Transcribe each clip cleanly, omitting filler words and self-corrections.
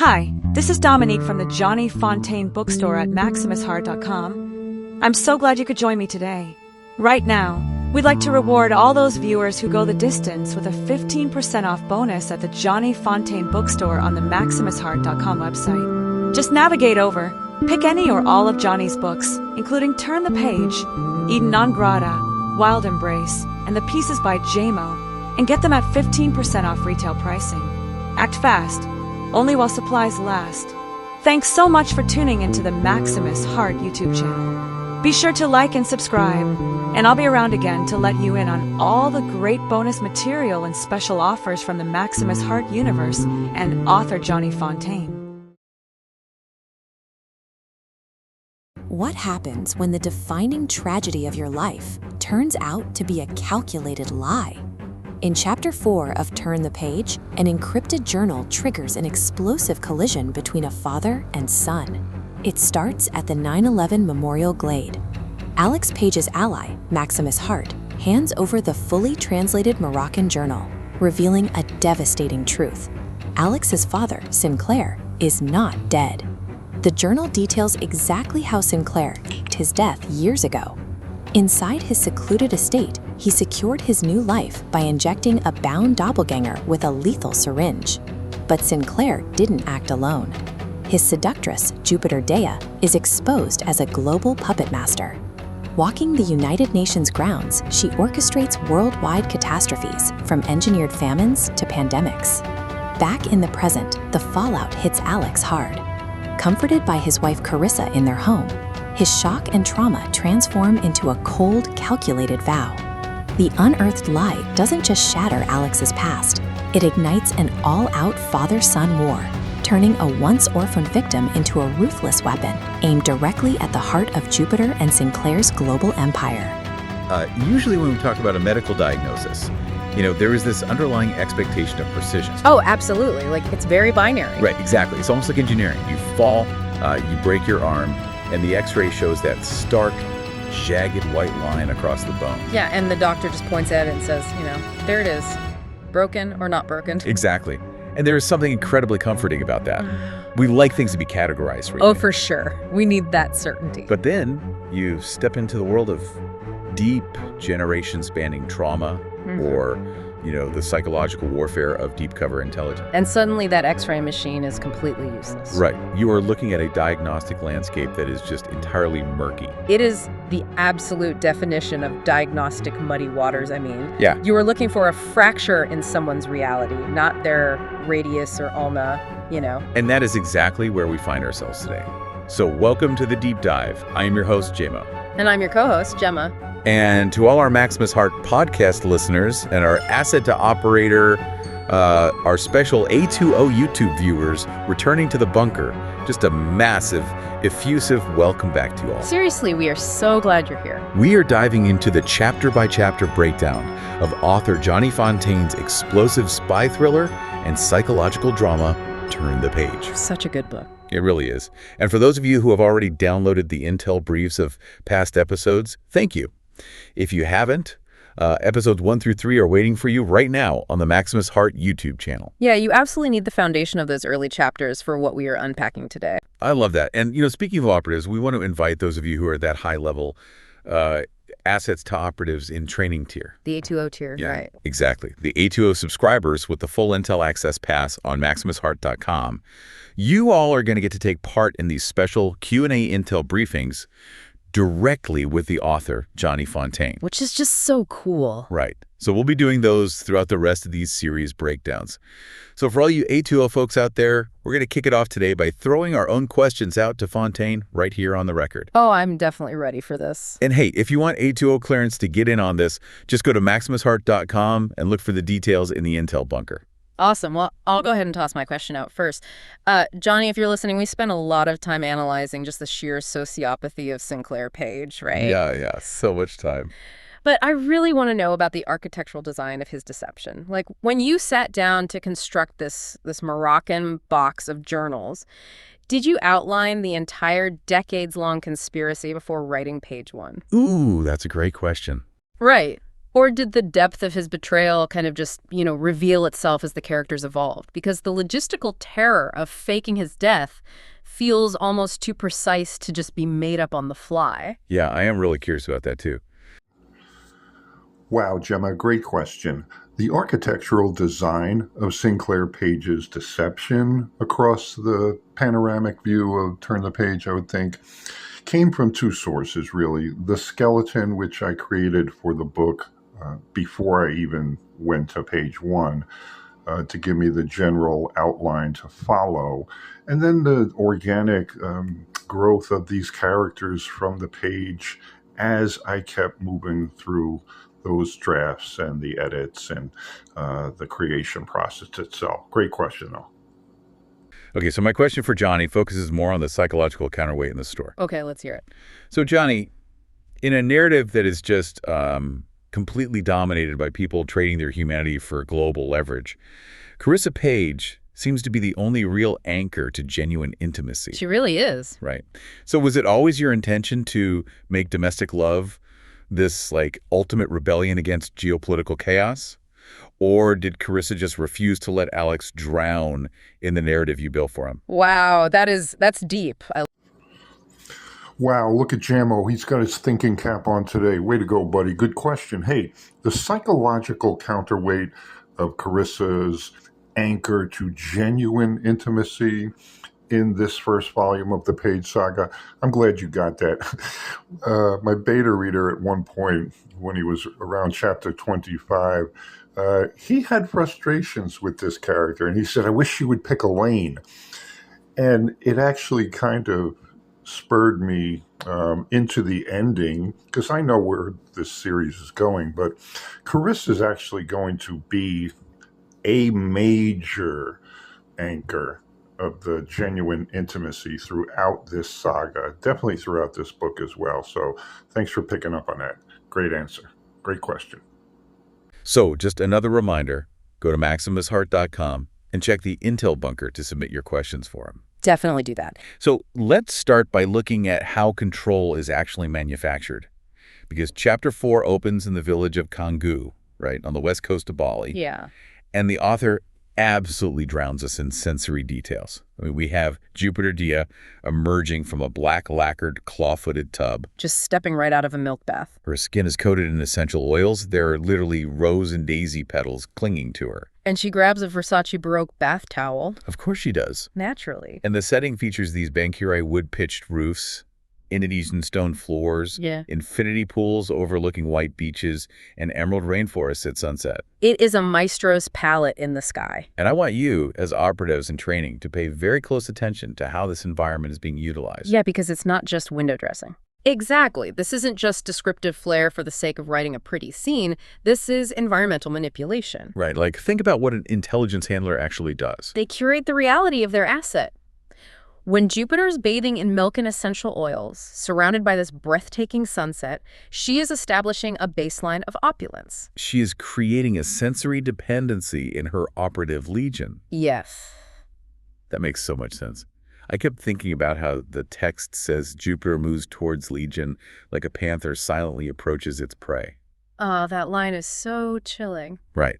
Hi, this is Dominique from the Johnny Fontaine Bookstore at MaximusHeart.com. I'm so glad you could join me today. Right now, we'd like to reward all those viewers who go the distance with a 15% off bonus at the Johnny Fontaine Bookstore on the MaximusHeart.com website. Just navigate over, pick any or all of Johnny's books, including Turn the Page, Eden non Grata, Wild Embrace, and The Pieces by Jamo, and get them at 15% off retail pricing. Act fast, only while supplies last. Thanks so much for tuning into the Maximus Heart YouTube channel. Be sure to like and subscribe, and I'll be around again to let you in on all the great bonus material and special offers from the Maximus Heart universe and author Johnny Fontaine. What happens when the defining tragedy of your life turns out to be a calculated lie? In Chapter 4 of Turn the Page, an encrypted journal triggers an explosive collision between a father and son. It starts at the 9/11 Memorial Glade. Alex Page's ally, Maximus Heart, hands over the fully translated Moroccan journal, revealing a devastating truth. Alex's father, Sinclair, is not dead. The journal details exactly how Sinclair faked his death years ago. Inside his secluded estate, he secured his new life by injecting a bound doppelganger with a lethal syringe. But Sinclair didn't act alone. His seductress, Jupiter Dea, is exposed as a global puppet master. Walking the United Nations grounds, she orchestrates worldwide catastrophes, from engineered famines to pandemics. Back in the present, the fallout hits Alex hard. Comforted by his wife Corissa in their home, his shock and trauma transform into a cold, calculated vow. The unearthed lie doesn't just shatter Alex's past, it ignites an all-out father-son war, turning a once-orphaned victim into a ruthless weapon aimed directly at the heart of Jupiter and Sinclair's global empire. Usually when we talk about a medical diagnosis, there is this underlying expectation of precision. Oh, absolutely. Like, it's very binary. Right, exactly. It's almost like engineering. You fall, you break your arm, and the x-ray shows that stark, jagged white line across the bone. Yeah, and the doctor just points at it and says, there it is. Broken or not broken. Exactly. And there is something incredibly comforting about that. We like things to be categorized. Really. Oh, for sure. We need that certainty. But then you step into the world of deep, generation-spanning trauma, or the psychological warfare of deep cover intelligence. And suddenly that x-ray machine is completely useless. Right. You are looking at a diagnostic landscape that is just entirely murky. It is the absolute definition of diagnostic muddy waters, Yeah. You are looking for a fracture in someone's reality, not their radius or ulna, And that is exactly where we find ourselves today. So welcome to the Deep Dive. I am your host, Jamo. And I'm your co-host, Gemma. And to all our Maximus Heart podcast listeners and our asset to operator, our special A2O YouTube viewers returning to the bunker, just a massive, effusive welcome back to you all. Seriously, we are so glad you're here. We are diving into the chapter-by-chapter breakdown of author Johnny Fontaine's explosive spy thriller and psychological drama, Turn the Page. Such a good book. It really is. And for those of you who have already downloaded the intel briefs of past episodes, thank you. If you haven't, episodes 1 through 3 are waiting for you right now on the Maximus Heart YouTube channel. Yeah, you absolutely need the foundation of those early chapters for what we are unpacking today. I love that. And, speaking of operatives, we want to invite those of you who are at that high level, assets to operatives in training tier. The A2O tier, yeah, right. Exactly. The A2O subscribers with the full Intel Access Pass on MaximusHeart.com. You all are going to get to take part in these special Q&A Intel briefings directly with the author, Johnny Fontaine. Which is just so cool. Right. So we'll be doing those throughout the rest of these series breakdowns. So for all you A2O folks out there, we're going to kick it off today by throwing our own questions out to Fontaine right here on the record. Oh, I'm definitely ready for this. And hey, if you want A2O clearance to get in on this, just go to MaximusHeart.com and look for the details in the Intel bunker. Awesome. Well, I'll go ahead and toss my question out first. Johnny, if you're listening, we spent a lot of time analyzing just the sheer sociopathy of Sinclair Page, right? Yeah. So much time. But I really want to know about the architectural design of his deception. Like, when you sat down to construct this Moroccan box of journals, did you outline the entire decades-long conspiracy before writing page 1? Ooh, that's a great question. Right. Or did the depth of his betrayal kind of just, reveal itself as the characters evolved? Because the logistical terror of faking his death feels almost too precise to just be made up on the fly. Yeah, I am really curious about that too. Wow, Gemma, great question. The architectural design of Sinclair Page's deception across the panoramic view of Turn the Page, I would think, came from two sources, really. The skeleton, which I created for the book before I even went to page one, to give me the general outline to follow. And then the organic growth of these characters from the page as I kept moving through those drafts and the edits and the creation process itself. Great question, though. Okay, so my question for Johnny focuses more on the psychological counterweight in the story. Okay, let's hear it. So Johnny, in a narrative that is just completely dominated by people trading their humanity for global leverage, Corissa Page seems to be the only real anchor to genuine intimacy. She really is. Right. So was it always your intention to make domestic love this, ultimate rebellion against geopolitical chaos? Or did Corissa just refuse to let Alex drown in the narrative you built for him? Wow, that's deep. Wow, look at Jamo. He's got his thinking cap on today. Way to go, buddy. Good question. Hey, the psychological counterweight of Carissa's anchor to genuine intimacy in this first volume of the Page Saga, I'm glad you got that. My beta reader at one point, when he was around chapter 25, he had frustrations with this character, and he said, I wish she would pick a lane. And it actually kind of spurred me into the ending, because I know where this series is going, but Corissa is actually going to be a major anchor of the genuine intimacy throughout this saga, definitely throughout this book as well. So thanks for picking up on that. Great answer. Great question. So just another reminder, go to MaximusHeart.com and check the Intel bunker to submit your questions for him. Definitely do that. So let's start by looking at how control is actually manufactured. Because Chapter 4 opens in the village of Canggu, right, on the west coast of Bali. Yeah. And the author absolutely drowns us in sensory details. I mean, we have Jupiter Dia emerging from a black lacquered, claw-footed tub. Just stepping right out of a milk bath. Her skin is coated in essential oils. There are literally rose and daisy petals clinging to her. And she grabs a Versace Baroque bath towel. Of course she does. Naturally. And the setting features these Bankuri wood-pitched roofs, Indonesian stone floors, infinity pools overlooking white beaches, and emerald rainforests at sunset. It is a maestro's palette in the sky. And I want you, as operatives in training, to pay very close attention to how this environment is being utilized. Yeah, because it's not just window dressing. Exactly. This isn't just descriptive flair for the sake of writing a pretty scene. This is environmental manipulation. Right, think about what an intelligence handler actually does. They curate the reality of their asset. When Jupiter's bathing in milk and essential oils, surrounded by this breathtaking sunset, she is establishing a baseline of opulence. She is creating a sensory dependency in her operative legion. Yes. That makes so much sense. I kept thinking about how the text says Jupiter moves towards Legion like a panther silently approaches its prey. Oh, that line is so chilling. Right.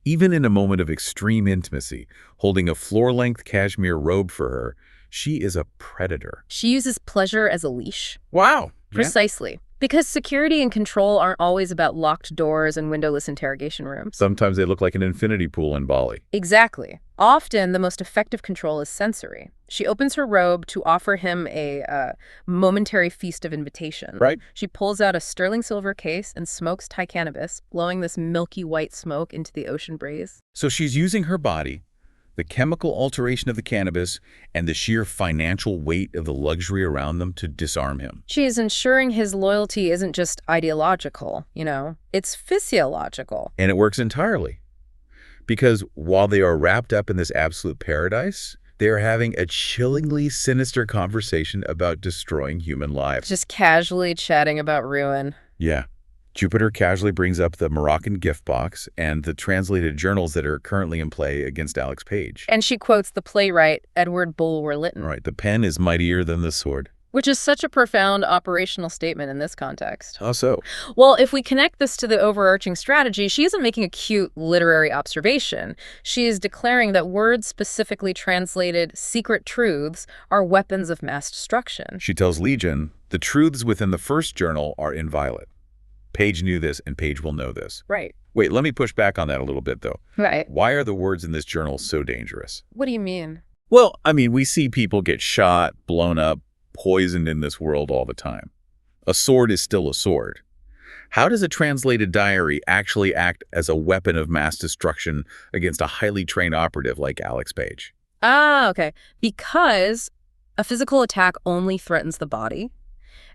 Even in a moment of extreme intimacy, holding a floor-length cashmere robe for her, she is a predator. She uses pleasure as a leash. Wow. Precisely. Yeah. Because security and control aren't always about locked doors and windowless interrogation rooms. Sometimes they look like an infinity pool in Bali. Exactly. Often, the most effective control is sensory. She opens her robe to offer him a momentary feast of invitation. Right. She pulls out a sterling silver case and smokes Thai cannabis, blowing this milky white smoke into the ocean breeze. So she's using her body, the chemical alteration of the cannabis, and the sheer financial weight of the luxury around them to disarm him. She is ensuring his loyalty isn't just ideological, it's physiological. And it works entirely. Because while they are wrapped up in this absolute paradise, they are having a chillingly sinister conversation about destroying human lives. Just casually chatting about ruin. Yeah. Jupiter casually brings up the Moroccan gift box and the translated journals that are currently in play against Alex Page. And she quotes the playwright Edward Bulwer Lytton. Right, the pen is mightier than the sword. Which is such a profound operational statement in this context. How so? Well, if we connect this to the overarching strategy, she isn't making a cute literary observation. She is declaring that words specifically translated secret truths are weapons of mass destruction. She tells Legion, the truths within the first journal are inviolate. Paige knew this, and Paige will know this. Right. Wait, let me push back on that a little bit, though. Right. Why are the words in this journal so dangerous? What do you mean? Well, I mean, we see people get shot, blown up, poisoned in this world all the time. A sword is still a sword. How does a translated diary actually act as a weapon of mass destruction against a highly trained operative like Alex Paige? Ah, okay. Because a physical attack only threatens the body.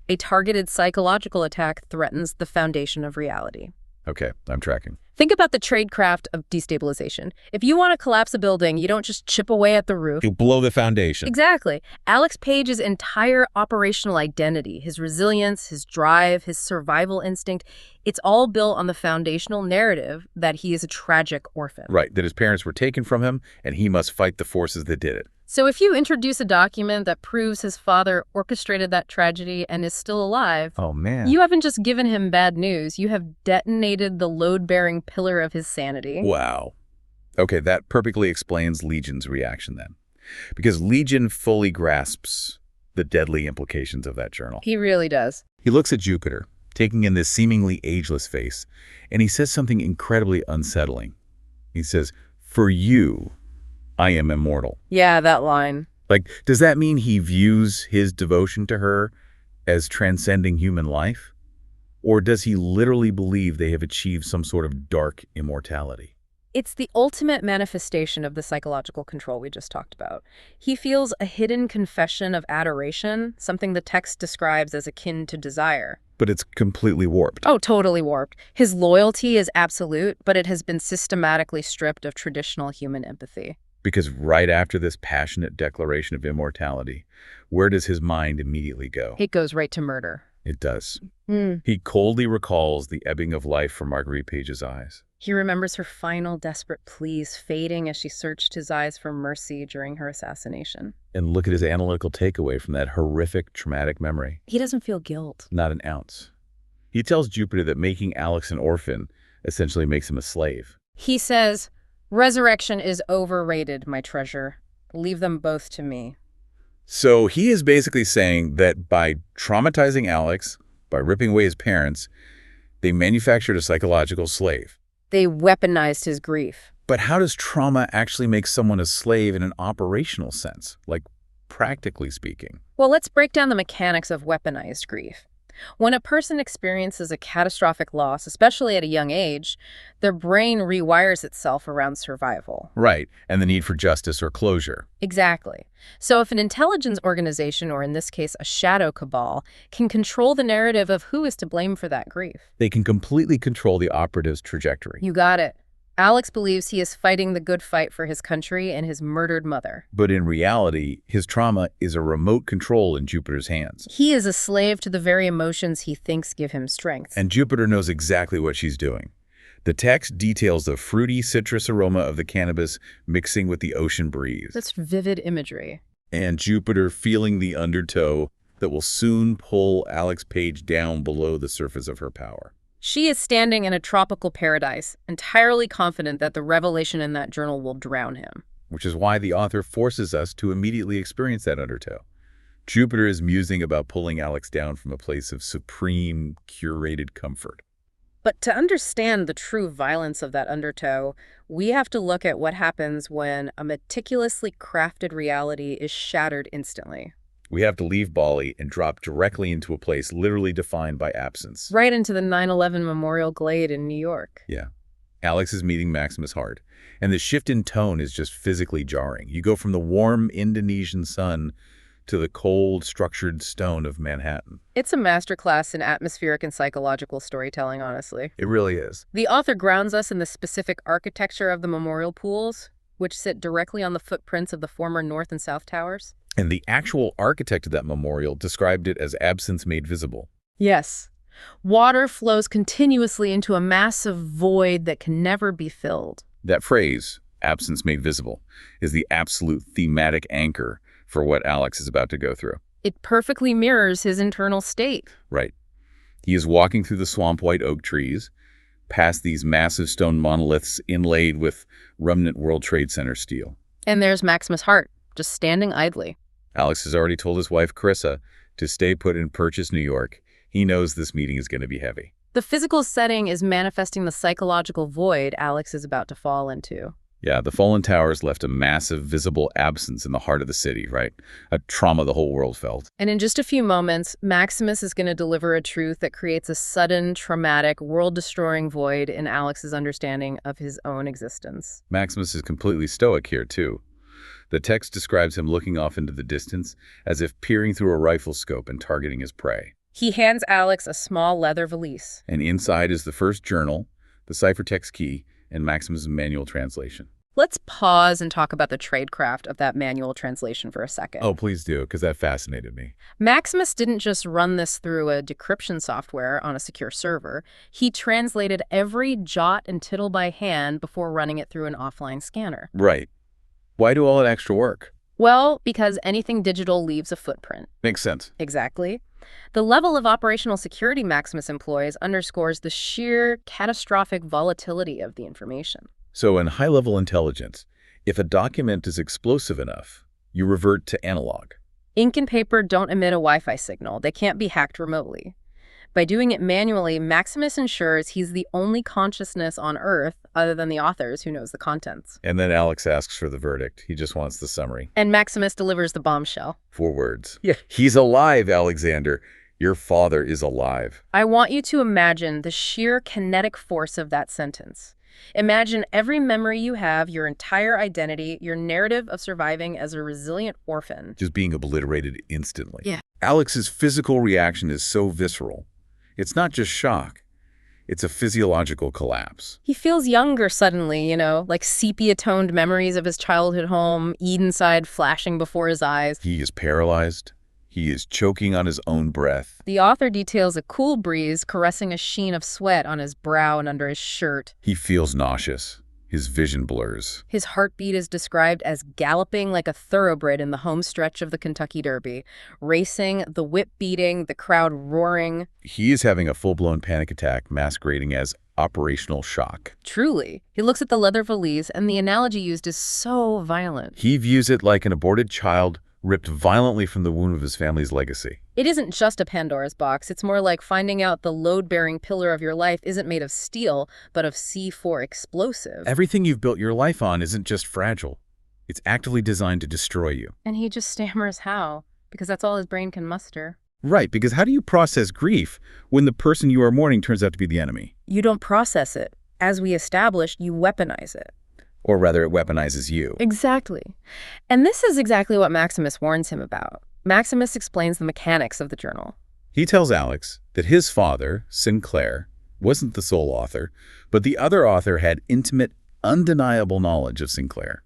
A targeted psychological attack threatens the foundation of reality. Okay, I'm tracking. Think about the tradecraft of destabilization. If you want to collapse a building, you don't just chip away at the roof. You blow the foundation. Exactly. Alex Page's entire operational identity, his resilience, his drive, his survival instinct, it's all built on the foundational narrative that he is a tragic orphan. Right, that his parents were taken from him, and he must fight the forces that did it. So if you introduce a document that proves his father orchestrated that tragedy and is still alive, Oh, man. you haven't just given him bad news, you have detonated the load-bearing pillar of his sanity. Wow. Okay, that perfectly explains Legion's reaction then. Because Legion fully grasps the deadly implications of that journal. He really does. He looks at Jupiter, taking in this seemingly ageless face, and he says something incredibly unsettling. He says, "For you, I am immortal." Yeah, that line. Like, does that mean he views his devotion to her as transcending human life? Or does he literally believe they have achieved some sort of dark immortality? It's the ultimate manifestation of the psychological control we just talked about. He feels a hidden confession of adoration, something the text describes as akin to desire. But it's completely warped. Oh, totally warped. His loyalty is absolute, but it has been systematically stripped of traditional human empathy. Because right after this passionate declaration of immortality, where does his mind immediately go? It goes right to murder. It does. He coldly recalls the ebbing of life from Marguerite Page's eyes. He remembers her final desperate pleas fading as she searched his eyes for mercy during her assassination. And look at his analytical takeaway from that horrific, traumatic memory. He doesn't feel guilt. Not an ounce. He tells Jupiter that making Alex an orphan essentially makes him a slave. He says, "Resurrection is overrated, my treasure. Leave them both to me." So he is basically saying that by traumatizing Alex, by ripping away his parents, they manufactured a psychological slave. They weaponized his grief. But how does trauma actually make someone a slave in an operational sense, like practically speaking? Well, let's break down the mechanics of weaponized grief. When a person experiences a catastrophic loss, especially at a young age, their brain rewires itself around survival. Right, and the need for justice or closure. Exactly. So if an intelligence organization, or in this case a shadow cabal, can control the narrative of who is to blame for that grief, They can completely control the operative's trajectory. you got it. Alex believes he is fighting the good fight for his country and his murdered mother. But in reality, his trauma is a remote control in Jupiter's hands. He is a slave to the very emotions he thinks give him strength. And Jupiter knows exactly what she's doing. The text details the fruity citrus aroma of the cannabis mixing with the ocean breeze. That's vivid imagery. And Jupiter feeling the undertow that will soon pull Alex Page down below the surface of her power. She is standing in a tropical paradise, entirely confident that the revelation in that journal will drown him. Which is why the author forces us to immediately experience that undertow. Jupiter is musing about pulling Alex down from a place of supreme, curated comfort. But to understand the true violence of that undertow, we have to look at what happens when a meticulously crafted reality is shattered instantly. We have to leave Bali and drop directly into a place literally defined by absence. Right into the 9/11 Memorial Glade in New York. Yeah. Alex is meeting Maximus Heart, and the shift in tone is just physically jarring. You go from the warm Indonesian sun to the cold, structured stone of Manhattan. It's a masterclass in atmospheric and psychological storytelling, honestly. It really is. The author grounds us in the specific architecture of the memorial pools, which sit directly on the footprints of the former North and South Towers. And the actual architect of that memorial described it as absence made visible. Yes. Water flows continuously into a massive void that can never be filled. That phrase, absence made visible, is the absolute thematic anchor for what Alex is about to go through. It perfectly mirrors his internal state. Right. He is walking through the swamp-white oak trees, past these massive stone monoliths inlaid with remnant World Trade Center steel. And there's Maximus Heart, just standing idly. Alex has already told his wife, Corissa, to stay put in Purchase, New York. He knows this meeting is going to be heavy. The physical setting is manifesting the psychological void Alex is about to fall into. Yeah, the fallen towers left a massive visible absence in the heart of the city, right? A trauma the whole world felt. And in just a few moments, Maximus is going to deliver a truth that creates a sudden, traumatic, world-destroying void in Alex's understanding of his own existence. Maximus is completely stoic here, too. The text describes him looking off into the distance, as if peering through a rifle scope and targeting his prey. He hands Alex a small leather valise. And inside is the first journal, the ciphertext key, and Maximus' manual translation. Let's pause and talk about the tradecraft of that manual translation for a second. Oh, please do, because that fascinated me. Maximus didn't just run this through a decryption software on a secure server. He translated every jot and tittle by hand before running it through an offline scanner. Right. Why do all that extra work? Well, because anything digital leaves a footprint. Makes sense. Exactly. The level of operational security Maximus employs underscores the sheer catastrophic volatility of the information. So in high-level intelligence, if a document is explosive enough, you revert to analog. Ink and paper don't emit a Wi-Fi signal. They can't be hacked remotely. By doing it manually, Maximus ensures he's the only consciousness on Earth, other than the authors, who knows the contents. And then Alex asks for the verdict. He just wants the summary. And Maximus delivers the bombshell. 4 words. Yeah. He's alive, Alexander. Your father is alive. I want you to imagine the sheer kinetic force of that sentence. Imagine every memory you have, your entire identity, your narrative of surviving as a resilient orphan. Just being obliterated instantly. Yeah. Alex's physical reaction is so visceral. It's not just shock. It's a physiological collapse. He feels younger suddenly, like sepia-toned memories of his childhood home, Edenside flashing before his eyes. He is paralyzed. He is choking on his own breath. The author details a cool breeze caressing a sheen of sweat on his brow and under his shirt. He feels nauseous. His vision blurs. His heartbeat is described as galloping like a thoroughbred in the home stretch of the Kentucky Derby, racing, the whip beating, the crowd roaring. He is having a full-blown panic attack masquerading as operational shock. Truly. He looks at the leather valise, and the analogy used is so violent. He views it like an aborted child ripped violently from the womb of his family's legacy. It isn't just a Pandora's box. It's more like finding out the load-bearing pillar of your life isn't made of steel, but of C4 explosive. Everything you've built your life on isn't just fragile. It's actively designed to destroy you. And he just stammers how, because that's all his brain can muster. Right, because how do you process grief when the person you are mourning turns out to be the enemy? You don't process it. As we established, you weaponize it. Or rather, it weaponizes you. Exactly. And this is exactly what Maximus warns him about. Maximus explains the mechanics of the journal. He tells Alex that his father, Sinclair, wasn't the sole author, but the other author had intimate, undeniable knowledge of Sinclair.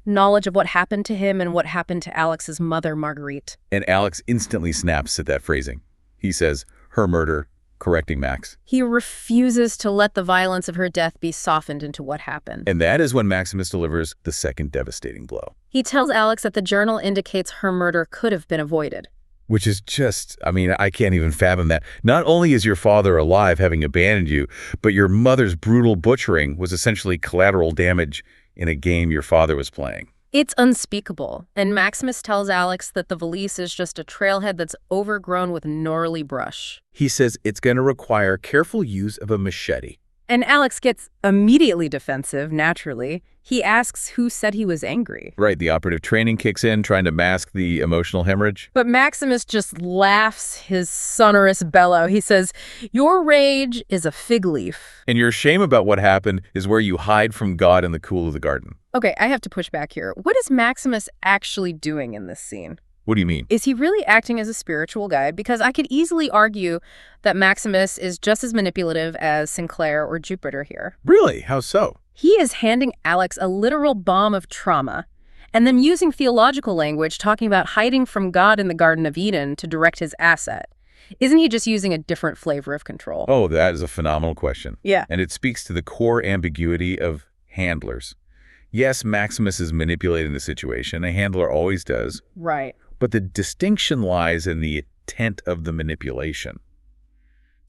Knowledge of what happened to him and what happened to Alex's mother, Marguerite. And Alex instantly snaps at that phrasing. He says, her murder, correcting Max. He refuses to let the violence of her death be softened into what happened. And that is when Maximus delivers the second devastating blow. He tells Alex that the journal indicates her murder could have been avoided. Which is just, I can't even fathom that. Not only is your father alive, having abandoned you, but your mother's brutal butchering was essentially collateral damage in a game your father was playing. It's unspeakable, and Maximus tells Alex that the valise is just a trailhead that's overgrown with gnarly brush. He says it's going to require careful use of a machete. And Alex gets immediately defensive, naturally. He asks who said he was angry. Right, the operative training kicks in, trying to mask the emotional hemorrhage. But Maximus just laughs his sonorous bellow. He says, your rage is a fig leaf. And your shame about what happened is where you hide from God in the cool of the garden. Okay, I have to push back here. What is Maximus actually doing in this scene? What do you mean? Is he really acting as a spiritual guide? Because I could easily argue that Maximus is just as manipulative as Sinclair or Jupiter here. Really? How so? He is handing Alex a literal bomb of trauma, and then using theological language, talking about hiding from God in the Garden of Eden to direct his asset. Isn't he just using a different flavor of control? Oh, that is a phenomenal question. Yeah. And it speaks to the core ambiguity of handlers. Yes, Maximus is manipulating the situation. A handler always does. Right. But the distinction lies in the intent of the manipulation.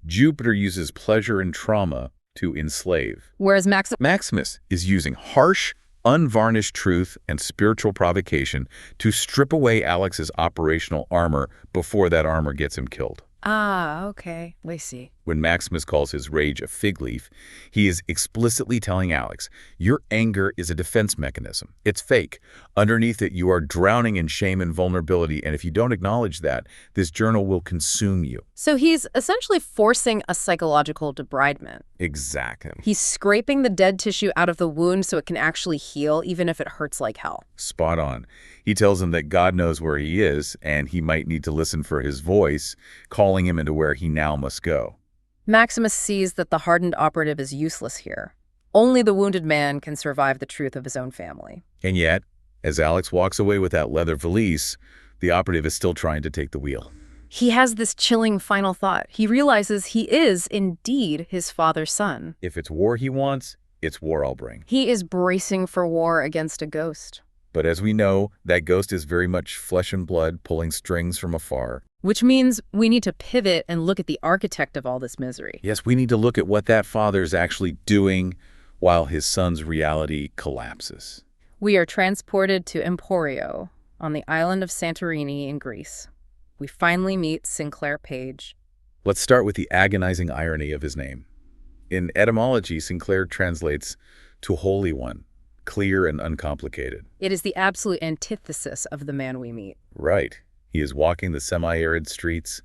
Jupiter uses pleasure and trauma to enslave. Whereas Maximus is using harsh, unvarnished truth and spiritual provocation to strip away Alex's operational armor before that armor gets him killed. Ah, okay. I see. When Maximus calls his rage a fig leaf, he is explicitly telling Alex, your anger is a defense mechanism. It's fake. Underneath it, you are drowning in shame and vulnerability, and if you don't acknowledge that, this journal will consume you. So he's essentially forcing a psychological debridement. Exactly. He's scraping the dead tissue out of the wound so it can actually heal, even if it hurts like hell. Spot on. He tells him that God knows where he is, and he might need to listen for his voice, calling him into where he now must go. Maximus sees that the hardened operative is useless here. Only the wounded man can survive the truth of his own family. And yet, as Alex walks away with that leather valise, the operative is still trying to take the wheel. He has this chilling final thought. He realizes he is indeed his father's son. If it's war he wants, it's war I'll bring. He is bracing for war against a ghost. But as we know, that ghost is very much flesh and blood, pulling strings from afar. Which means we need to pivot and look at the architect of all this misery. Yes, we need to look at what that father is actually doing while his son's reality collapses. We are transported to Emporio on the island of Santorini in Greece. We finally meet Sinclair Page. Let's start with the agonizing irony of his name. In etymology, Sinclair translates to Holy One, clear and uncomplicated. It is the absolute antithesis of the man we meet. Right. He is walking the semi-arid streets,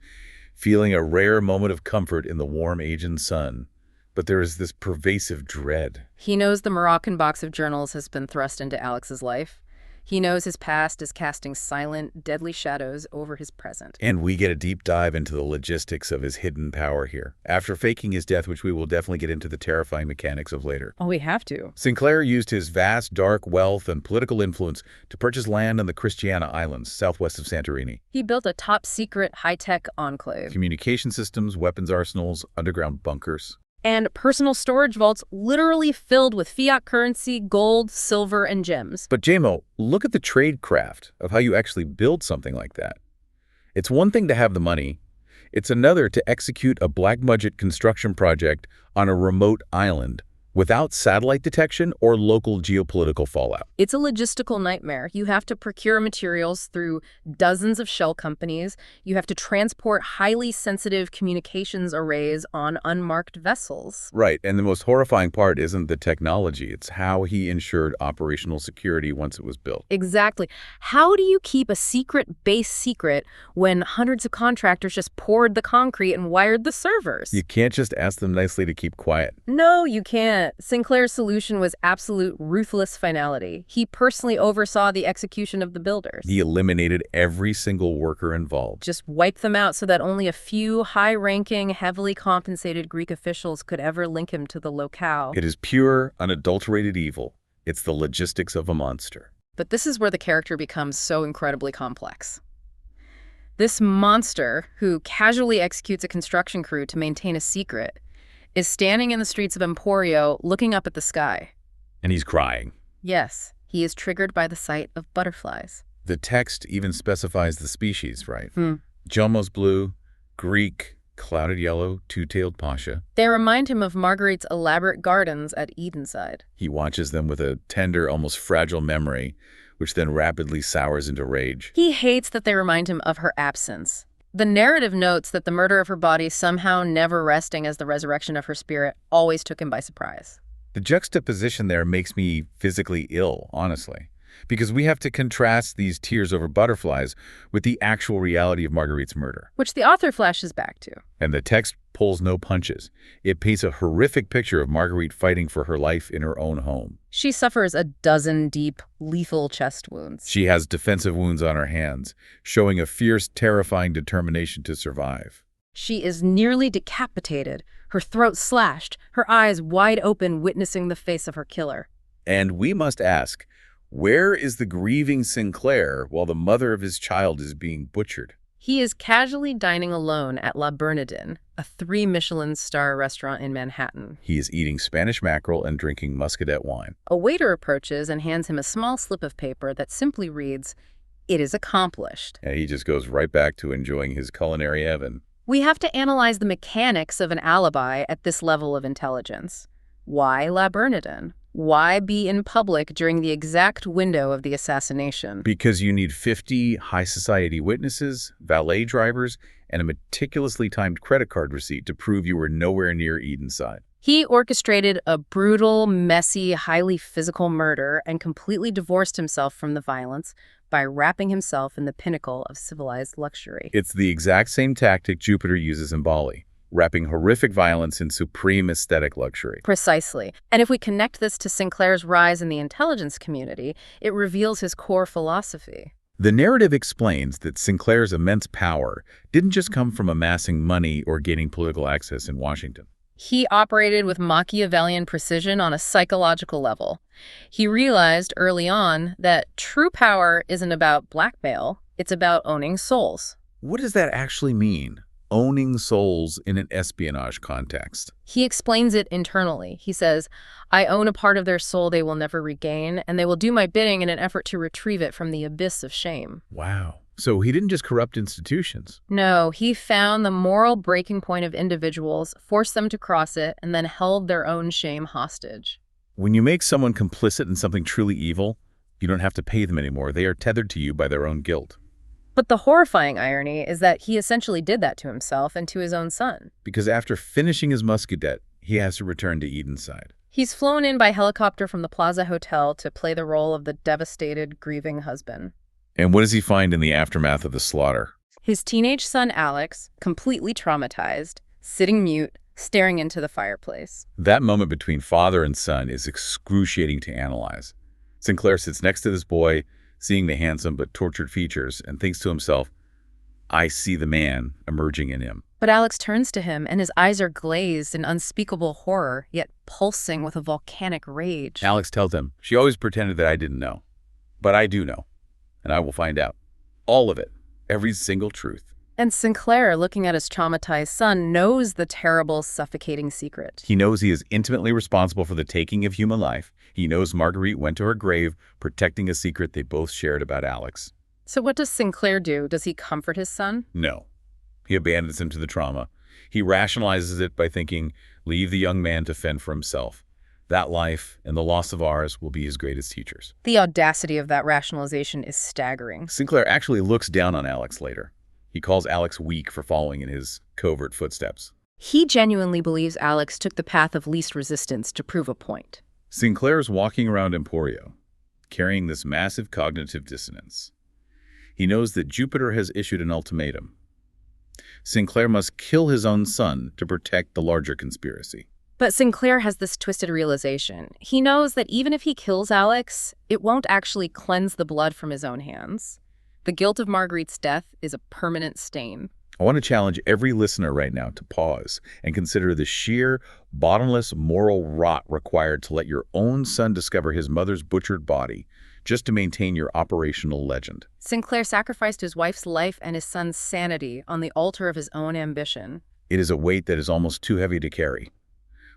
feeling a rare moment of comfort in the warm Asian sun. But there is this pervasive dread. He knows the Moroccan box of journals has been thrust into Alex's life. He knows his past is casting silent, deadly shadows over his present. And we get a deep dive into the logistics of his hidden power here. After faking his death, which we will definitely get into the terrifying mechanics of later. Oh, we have to. Sinclair used his vast, dark wealth and political influence to purchase land on the Christiana Islands, southwest of Santorini. He built a top-secret, high-tech enclave. Communication systems, weapons arsenals, underground bunkers. And personal storage vaults literally filled with fiat currency, gold, silver, and gems. But Jamo, look at the tradecraft of how you actually build something like that. It's one thing to have the money. It's another to execute a black budget construction project on a remote island without satellite detection or local geopolitical fallout. It's a logistical nightmare. You have to procure materials through dozens of shell companies. You have to transport highly sensitive communications arrays on unmarked vessels. Right, and the most horrifying part isn't the technology. It's how he ensured operational security once it was built. Exactly. How do you keep a secret base secret when hundreds of contractors just poured the concrete and wired the servers? You can't just ask them nicely to keep quiet. No, you can't. Sinclair's solution was absolute ruthless finality. He personally oversaw the execution of the builders. He eliminated every single worker involved. Just wiped them out so that only a few high-ranking, heavily compensated Greek officials could ever link him to the locale. It is pure, unadulterated evil. It's the logistics of a monster. But this is where the character becomes so incredibly complex. This monster, who casually executes a construction crew to maintain a secret, is standing in the streets of Emporio looking up at the sky. And he's crying. Yes, he is triggered by the sight of butterflies. The text even specifies the species, right? Jamo's blue, Greek, clouded yellow, two-tailed pasha. They remind him of Marguerite's elaborate gardens at Edenside. He watches them with a tender, almost fragile memory, which then rapidly sours into rage. He hates that they remind him of her absence. The narrative notes that the murder of her body, somehow never resting as the resurrection of her spirit, always took him by surprise. The juxtaposition there makes me physically ill, honestly, because we have to contrast these tears over butterflies with the actual reality of Marguerite's murder. Which the author flashes back to. And the text pulls no punches. It paints a horrific picture of Marguerite fighting for her life in her own home. She suffers a dozen deep, lethal chest wounds. She has defensive wounds on her hands, showing a fierce, terrifying determination to survive. She is nearly decapitated, her throat slashed, her eyes wide open, witnessing the face of her killer. And we must ask, where is the grieving Sinclair while the mother of his child is being butchered? He is casually dining alone at La Bernardin, a 3-Michelin star restaurant in Manhattan. He is eating Spanish mackerel and drinking muscadet wine. A waiter approaches and hands him a small slip of paper that simply reads, "It is accomplished." And he just goes right back to enjoying his culinary heaven. We have to analyze the mechanics of an alibi at this level of intelligence. Why La Bernardin? Why be in public during the exact window of the assassination? Because you need 50 high society witnesses, valet drivers, and a meticulously timed credit card receipt to prove you were nowhere near Edenside. He orchestrated a brutal, messy, highly physical murder and completely divorced himself from the violence by wrapping himself in the pinnacle of civilized luxury. It's the exact same tactic Jupiter uses in Bali, wrapping horrific violence in supreme aesthetic luxury. Precisely. And if we connect this to Sinclair's rise in the intelligence community, it reveals his core philosophy. The narrative explains that Sinclair's immense power didn't just come from amassing money or gaining political access in Washington. He operated with Machiavellian precision on a psychological level. He realized early on that true power isn't about blackmail, it's about owning souls. What does that actually mean? Owning souls in an espionage context. He explains it internally. He says, "I own a part of their soul they will never regain, and they will do my bidding in an effort to retrieve it from the abyss of shame." Wow. So he didn't just corrupt institutions. No, he found the moral breaking point of individuals, forced them to cross it, and then held their own shame hostage. When you make someone complicit in something truly evil, you don't have to pay them anymore. They are tethered to you by their own guilt. But the horrifying irony is that he essentially did that to himself and to his own son. Because after finishing his muscadet, he has to return to Edenside. He's flown in by helicopter from the Plaza Hotel to play the role of the devastated, grieving husband. And what does he find in the aftermath of the slaughter? His teenage son, Alex, completely traumatized, sitting mute, staring into the fireplace. That moment between father and son is excruciating to analyze. Sinclair sits next to this boy, seeing the handsome but tortured features, and thinks to himself, I see the man emerging in him. But Alex turns to him, and his eyes are glazed in unspeakable horror, yet pulsing with a volcanic rage. Alex tells him, she always pretended that I didn't know. But I do know, and I will find out. All of it. Every single truth. And Sinclair, looking at his traumatized son, knows the terrible, suffocating secret. He knows he is intimately responsible for the taking of human life. He knows Marguerite went to her grave, protecting a secret they both shared about Alex. So what does Sinclair do? Does he comfort his son? No. He abandons him to the trauma. He rationalizes it by thinking, leave the young man to fend for himself. That life and the loss of ours will be his greatest teachers. The audacity of that rationalization is staggering. Sinclair actually looks down on Alex later. He calls Alex weak for following in his covert footsteps. He genuinely believes Alex took the path of least resistance to prove a point. Sinclair's walking around Emporio, carrying this massive cognitive dissonance. He knows that Jupiter has issued an ultimatum. Sinclair must kill his own son to protect the larger conspiracy. But Sinclair has this twisted realization. He knows that even if he kills Alex, it won't actually cleanse the blood from his own hands. The guilt of Marguerite's death is a permanent stain. I want to challenge every listener right now to pause and consider the sheer, bottomless moral rot required to let your own son discover his mother's butchered body just to maintain your operational legend. Sinclair sacrificed his wife's life and his son's sanity on the altar of his own ambition. It is a weight that is almost too heavy to carry.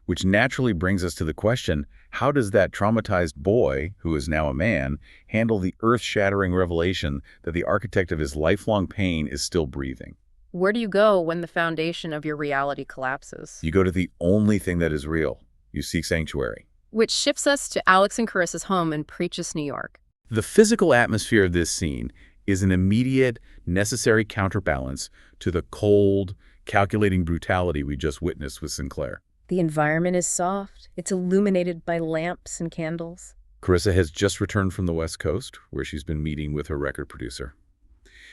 Which naturally brings us to the question, how does that traumatized boy, who is now a man, handle the earth-shattering revelation that the architect of his lifelong pain is still breathing? Where do you go when the foundation of your reality collapses? You go to the only thing that is real. You seek sanctuary. Which shifts us to Alex and Corissa's home in Preachus, New York. The physical atmosphere of this scene is an immediate, necessary counterbalance to the cold, calculating brutality we just witnessed with Sinclair. The environment is soft. It's illuminated by lamps and candles. Corissa has just returned from the West Coast, where she's been meeting with her record producer.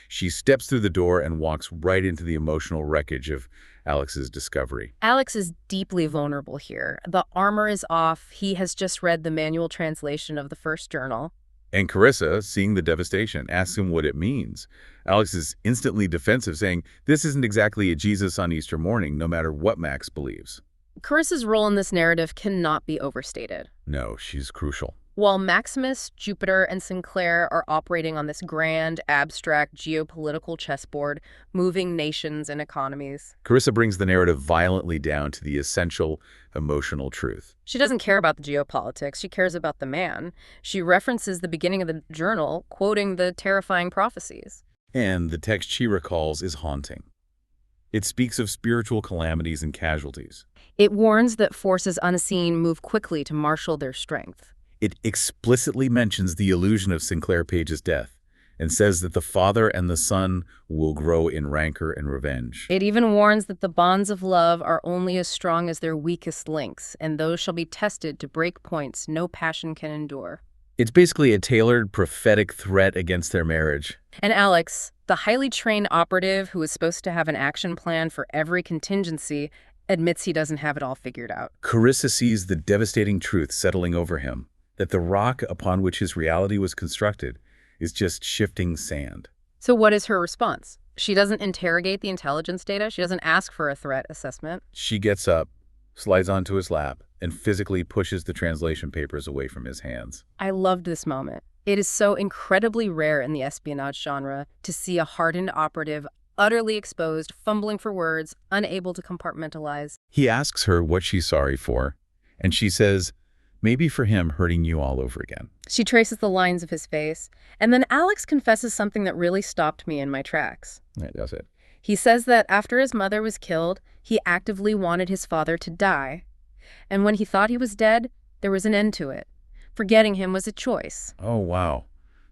She steps through the door and walks right into the emotional wreckage of Alex's discovery. Alex is deeply vulnerable here. The armor is off. He has just read the manual translation of the first journal. And Corissa, seeing the devastation, asks him what it means. Alex is instantly defensive, saying, this isn't exactly a Jesus on Easter morning, no matter what Max believes. Corissa's role in this narrative cannot be overstated. No, she's crucial. While Maximus, Jupiter, and Sinclair are operating on this grand, abstract geopolitical chessboard, moving nations and economies. Corissa brings the narrative violently down to the essential emotional truth. She doesn't care about the geopolitics, she cares about the man. She references the beginning of the journal, quoting the terrifying prophecies. And the text she recalls is haunting. It speaks of spiritual calamities and casualties. It warns that forces unseen move quickly to marshal their strength. It explicitly mentions the illusion of Sinclair Page's death and says that the father and the son will grow in rancor and revenge. It even warns that the bonds of love are only as strong as their weakest links, and those shall be tested to break points no passion can endure. It's basically a tailored prophetic threat against their marriage. And Alex, the highly trained operative who is supposed to have an action plan for every contingency, admits he doesn't have it all figured out. Corissa sees the devastating truth settling over him, that the rock upon which his reality was constructed is just shifting sand. So what is her response? She doesn't interrogate the intelligence data. She doesn't ask for a threat assessment. She gets up, slides onto his lap, and physically pushes the translation papers away from his hands. I loved this moment. It is so incredibly rare in the espionage genre to see a hardened operative utterly exposed, fumbling for words, unable to compartmentalize. He asks her what she's sorry for, and she says, maybe for him hurting you all over again. She traces the lines of his face, and then Alex confesses something that really stopped me in my tracks. That does it. He says that after his mother was killed, he actively wanted his father to die. And when he thought he was dead, there was an end to it. Forgetting him was a choice. Oh, wow.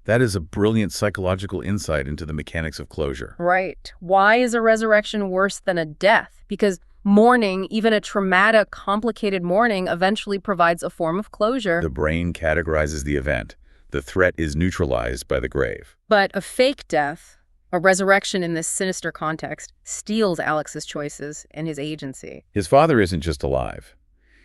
That is a brilliant psychological insight into the mechanics of closure. Right. Why is a resurrection worse than a death? Because mourning, even a traumatic, complicated mourning, eventually provides a form of closure. The brain categorizes the event. The threat is neutralized by the grave. But a fake death, a resurrection in this sinister context, steals Alex's choices and his agency. His father isn't just alive.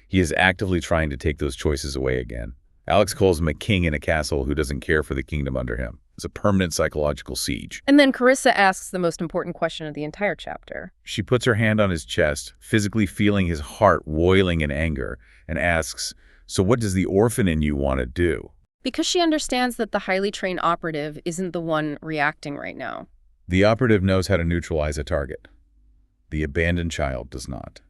He is actively trying to take those choices away again. Alex calls him a king in a castle who doesn't care for the kingdom under him. It's a permanent psychological siege. And then Corissa asks the most important question of the entire chapter. She puts her hand on his chest, physically feeling his heart roiling in anger, and asks, so what does the orphan in you want to do? Because she understands that the highly trained operative isn't the one reacting right now. The operative knows how to neutralize a target. The abandoned child does not.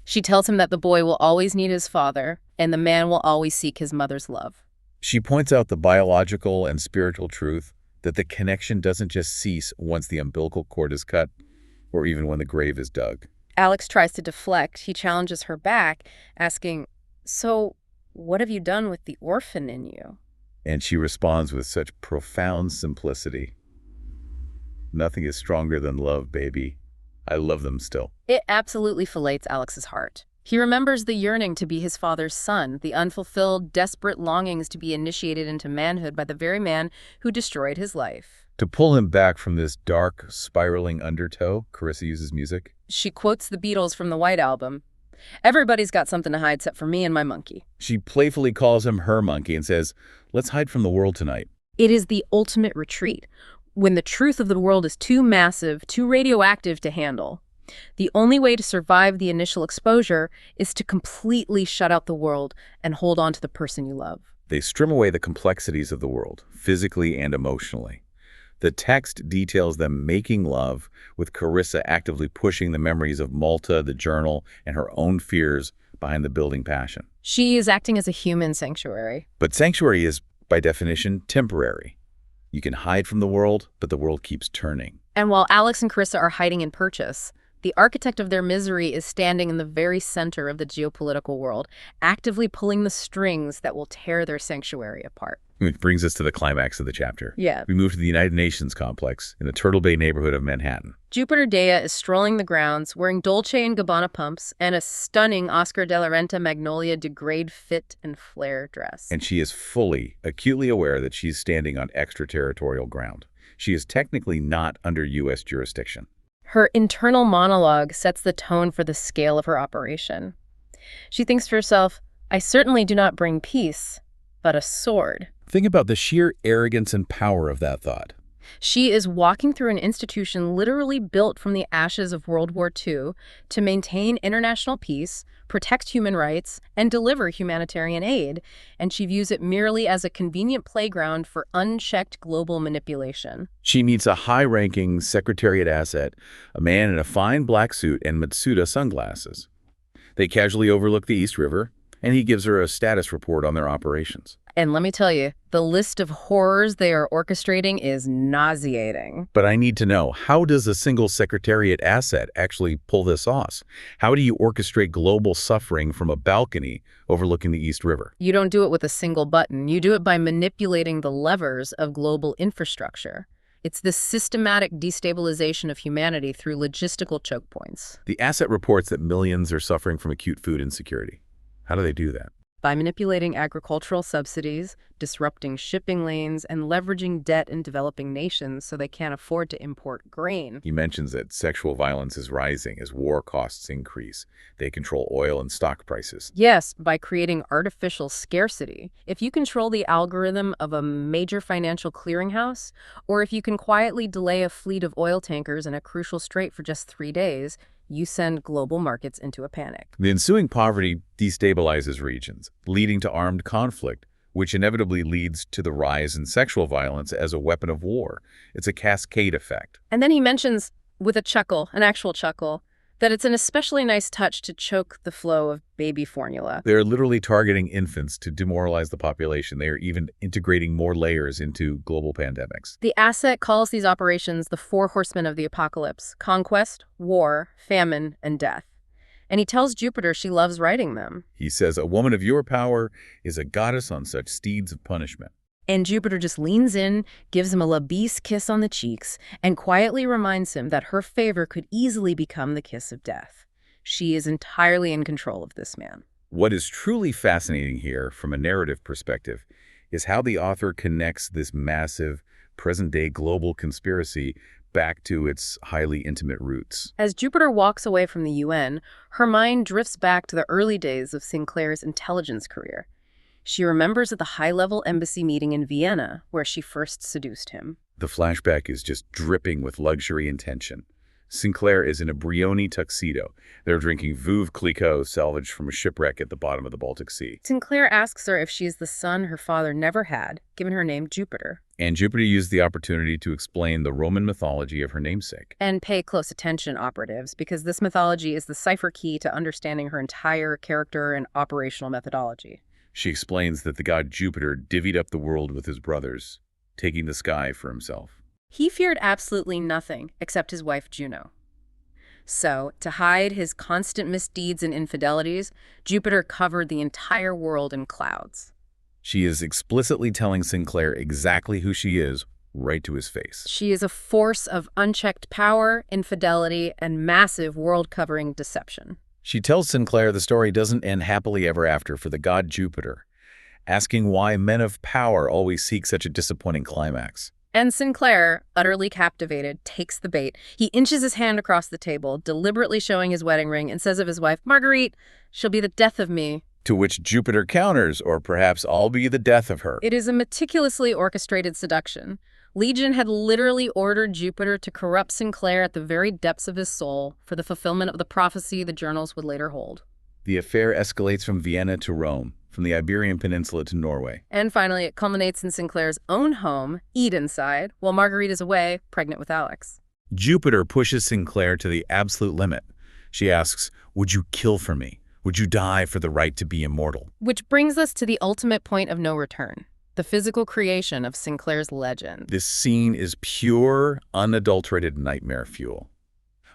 She tells him that the boy will always need his father, and the man will always seek his mother's love. She points out the biological and spiritual truth that the connection doesn't just cease once the umbilical cord is cut, or even when the grave is dug. Alex tries to deflect. He challenges her back, asking, so what have you done with the orphan in you? And she responds with such profound simplicity. Nothing is stronger than love, baby. I love them still. It absolutely fillets Alex's heart. He remembers the yearning to be his father's son, the unfulfilled, desperate longings to be initiated into manhood by the very man who destroyed his life. To pull him back from this dark, spiraling undertow, Corissa uses music. She quotes the Beatles from the White Album. Everybody's got something to hide except for me and my monkey. She playfully calls him her monkey and says, let's hide from the world tonight. It is the ultimate retreat, when the truth of the world is too massive, too radioactive to handle. The only way to survive the initial exposure is to completely shut out the world and hold on to the person you love. They strim away the complexities of the world, physically and emotionally. The text details them making love, with Corissa actively pushing the memories of Malta, the journal, and her own fears behind the building passion. She is acting as a human sanctuary. But sanctuary is, by definition, temporary. You can hide from the world, but the world keeps turning. And while Alex and Corissa are hiding in Purchase, the architect of their misery is standing in the very center of the geopolitical world, actively pulling the strings that will tear their sanctuary apart. Which brings us to the climax of the chapter. Yeah. We move to the United Nations complex in the Turtle Bay neighborhood of Manhattan. Jupiter Dea is strolling the grounds, wearing Dolce & Gabbana pumps and a stunning Oscar de la Renta Magnolia degrade fit and flare dress. And she is fully, acutely aware that she's standing on extraterritorial ground. She is technically not under U.S. jurisdiction. Her internal monologue sets the tone for the scale of her operation. She thinks to herself, I certainly do not bring peace, but a sword. Think about the sheer arrogance and power of that thought. She is walking through an institution literally built from the ashes of World War II to maintain international peace, protect human rights, and deliver humanitarian aid, and she views it merely as a convenient playground for unchecked global manipulation. She meets a high-ranking Secretariat asset, a man in a fine black suit and Matsuda sunglasses. They casually overlook the East River, and he gives her a status report on their operations. And let me tell you, the list of horrors they are orchestrating is nauseating. But I need to know, how does a single Secretariat asset actually pull this off? How do you orchestrate global suffering from a balcony overlooking the East River? You don't do it with a single button. You do it by manipulating the levers of global infrastructure. It's the systematic destabilization of humanity through logistical choke points. The asset reports that millions are suffering from acute food insecurity. How do they do that? By manipulating agricultural subsidies, disrupting shipping lanes, and leveraging debt in developing nations so they can't afford to import grain. He mentions that sexual violence is rising as war costs increase. They control oil and stock prices. Yes, by creating artificial scarcity. If you control the algorithm of a major financial clearinghouse, or if you can quietly delay a fleet of oil tankers in a crucial strait for just 3 days, you send global markets into a panic. The ensuing poverty destabilizes regions, leading to armed conflict, which inevitably leads to the rise in sexual violence as a weapon of war. It's a cascade effect. And then he mentions, with a chuckle, an actual chuckle, that it's an especially nice touch to choke the flow of baby formula. They're literally targeting infants to demoralize the population. They are even integrating more layers into global pandemics. The asset calls these operations the 4 horsemen of the apocalypse: conquest, war, famine, and death. And he tells Jupiter she loves riding them. He says, "A woman of your power is a goddess on such steeds of punishment." And Jupiter just leans in, gives him a labisse kiss on the cheeks, and quietly reminds him that her favor could easily become the kiss of death. She is entirely in control of this man. What is truly fascinating here, from a narrative perspective, is how the author connects this massive, present-day global conspiracy back to its highly intimate roots. As Jupiter walks away from the UN, her mind drifts back to the early days of Sinclair's intelligence career. She remembers at the high-level embassy meeting in Vienna, where she first seduced him. The flashback is just dripping with luxury and tension. Sinclair is in a Brioni tuxedo. They're drinking Veuve Clicquot salvaged from a shipwreck at the bottom of the Baltic Sea. Sinclair asks her if she's the son her father never had, given her name Jupiter. And Jupiter used the opportunity to explain the Roman mythology of her namesake. And pay close attention, operatives, because this mythology is the cipher key to understanding her entire character and operational methodology. She explains that the god Jupiter divvied up the world with his brothers, taking the sky for himself. He feared absolutely nothing except his wife Juno. So, to hide his constant misdeeds and infidelities, Jupiter covered the entire world in clouds. She is explicitly telling Sinclair exactly who she is, right to his face. She is a force of unchecked power, infidelity, and massive world-covering deception. She tells Sinclair the story doesn't end happily ever after for the god Jupiter, asking why men of power always seek such a disappointing climax. And Sinclair, utterly captivated, takes the bait. He inches his hand across the table, deliberately showing his wedding ring, and says of his wife, "Marguerite, she'll be the death of me." To which Jupiter counters, "Or perhaps I'll be the death of her." It is a meticulously orchestrated seduction. Legion had literally ordered Jupiter to corrupt Sinclair at the very depths of his soul for the fulfillment of the prophecy the journals would later hold. The affair escalates from Vienna to Rome, from the Iberian Peninsula to Norway. And finally, it culminates in Sinclair's own home, Edenside, while Marguerite is away, pregnant with Alex. Jupiter pushes Sinclair to the absolute limit. She asks, "Would you kill for me? Would you die for the right to be immortal?" Which brings us to the ultimate point of no return, the physical creation of Sinclair's legend. This scene is pure, unadulterated nightmare fuel.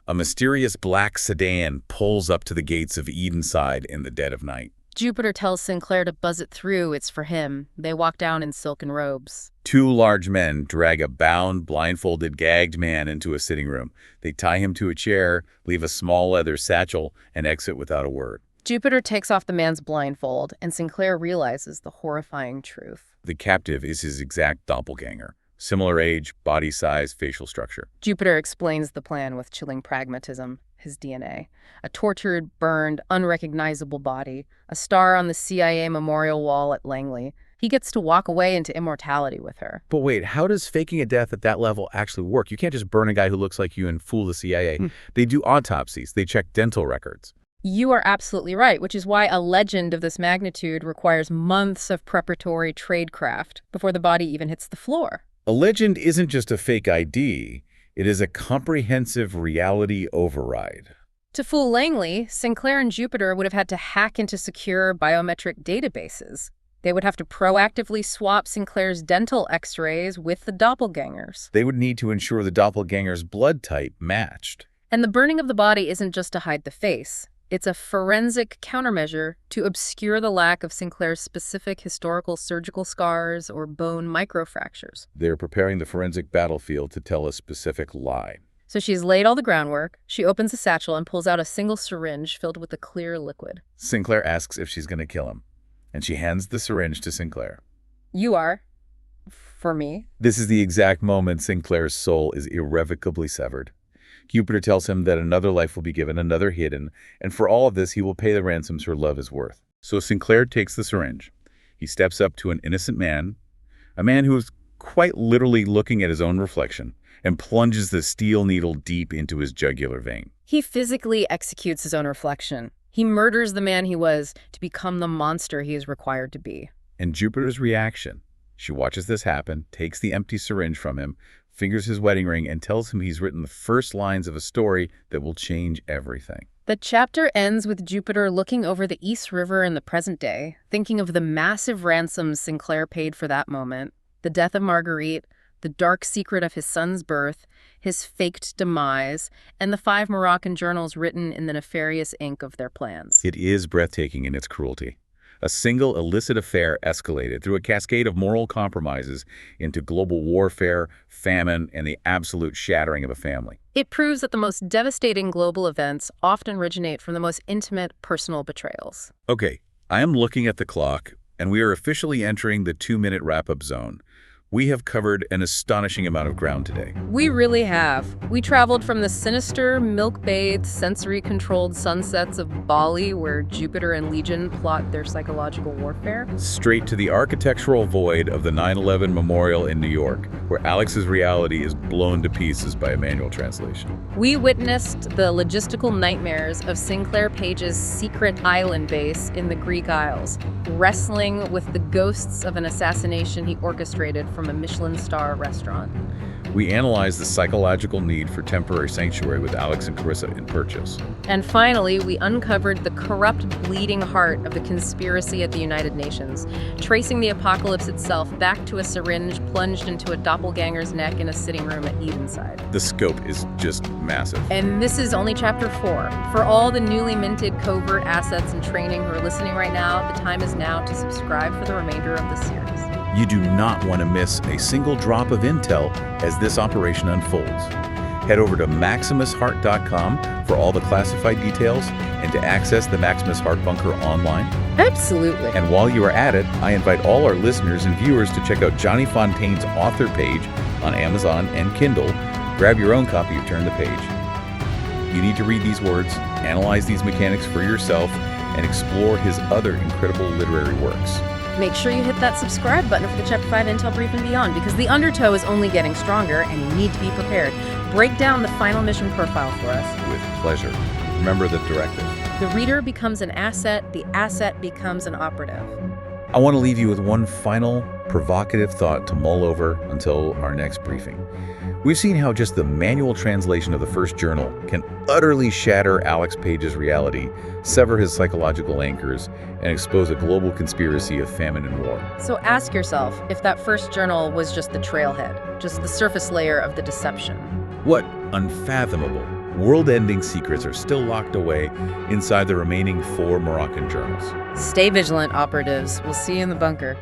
A mysterious black sedan pulls up to the gates of Edenside in the dead of night. Jupiter tells Sinclair to buzz it through. It's for him. They walk down in silken robes. 2 large men drag a bound, blindfolded, gagged man into a sitting room. They tie him to a chair, leave a small leather satchel, and exit without a word. Jupiter takes off the man's blindfold, and Sinclair realizes the horrifying truth. The captive is his exact doppelganger. Similar age, body size, facial structure. Jupiter explains the plan with chilling pragmatism. His DNA. A tortured, burned, unrecognizable body. A star on the CIA memorial wall at Langley. He gets to walk away into immortality with her. But wait, how does faking a death at that level actually work? You can't just burn a guy who looks like you and fool the CIA. They do autopsies. They check dental records. You are absolutely right, which is why a legend of this magnitude requires months of preparatory tradecraft before the body even hits the floor. A legend isn't just a fake ID. It is a comprehensive reality override. To fool Langley, Sinclair and Jupiter would have had to hack into secure biometric databases. They would have to proactively swap Sinclair's dental x-rays with the doppelgangers. They would need to ensure the doppelganger's blood type matched. And the burning of the body isn't just to hide the face. It's a forensic countermeasure to obscure the lack of Sinclair's specific historical surgical scars or bone microfractures. They're preparing the forensic battlefield to tell a specific lie. So she's laid all the groundwork. She opens a satchel and pulls out a single syringe filled with a clear liquid. Sinclair asks if she's going to kill him, and she hands the syringe to Sinclair. You are. For me. This is the exact moment Sinclair's soul is irrevocably severed. Jupiter tells him that another life will be given, another hidden, and for all of this he will pay the ransoms her love is worth. So Sinclair takes the syringe. He steps up to an innocent man, a man who is quite literally looking at his own reflection, and plunges the steel needle deep into his jugular vein. He physically executes his own reflection. He murders the man he was to become the monster he is required to be. And Jupiter's reaction. She watches this happen, takes the empty syringe from him, fingers his wedding ring, and tells him he's written the first lines of a story that will change everything. The chapter ends with Jupiter looking over the East River in the present day, thinking of the massive ransoms Sinclair paid for that moment, the death of Marguerite, the dark secret of his son's birth, his faked demise, and the 5 Moroccan journals written in the nefarious ink of their plans. It is breathtaking in its cruelty. A single illicit affair escalated through a cascade of moral compromises into global warfare, famine, and the absolute shattering of a family. It proves that the most devastating global events often originate from the most intimate personal betrayals. Okay, I am looking at the clock, and we are officially entering the 2-minute wrap-up zone. We have covered an astonishing amount of ground today. We really have. We traveled from the sinister, milk-bathed, sensory-controlled sunsets of Bali, where Jupiter and Legion plot their psychological warfare, straight to the architectural void of the 9/11 Memorial in New York, where Alex's reality is blown to pieces by a manual translation. We witnessed the logistical nightmares of Sinclair Page's secret island base in the Greek Isles, wrestling with the ghosts of an assassination he orchestrated from a Michelin star restaurant. We analyzed the psychological need for temporary sanctuary with Alex and Corissa in Purchase. And finally, we uncovered the corrupt, bleeding heart of the conspiracy at the United Nations, tracing the apocalypse itself back to a syringe plunged into a doppelganger's neck in a sitting room at Edenside. The scope is just massive. And this is only chapter 4. For all the newly minted covert assets and training who are listening right now, the time is now to subscribe for the remainder of the series. You do not want to miss a single drop of intel as this operation unfolds. Head over to MaximusHeart.com for all the classified details and to access the Maximus Heart Bunker online. Absolutely. And while you are at it, I invite all our listeners and viewers to check out Johnny Fontaine's author page on Amazon and Kindle. Grab your own copy of Turn the Page. You need to read these words, analyze these mechanics for yourself, and explore his other incredible literary works. Make sure you hit that subscribe button for the Chapter 5 Intel Brief and beyond, because the undertow is only getting stronger and you need to be prepared. Break down the final mission profile for us. With pleasure. Remember the directive. The reader becomes an asset, the asset becomes an operative. I want to leave you with one final provocative thought to mull over until our next briefing. We've seen how just the manual translation of the first journal can utterly shatter Alex Page's reality, sever his psychological anchors, and expose a global conspiracy of famine and war. So ask yourself if that first journal was just the trailhead, just the surface layer of the deception. What unfathomable, world-ending secrets are still locked away inside the remaining 4 Moroccan journals? Stay vigilant, operatives. We'll see you in the bunker.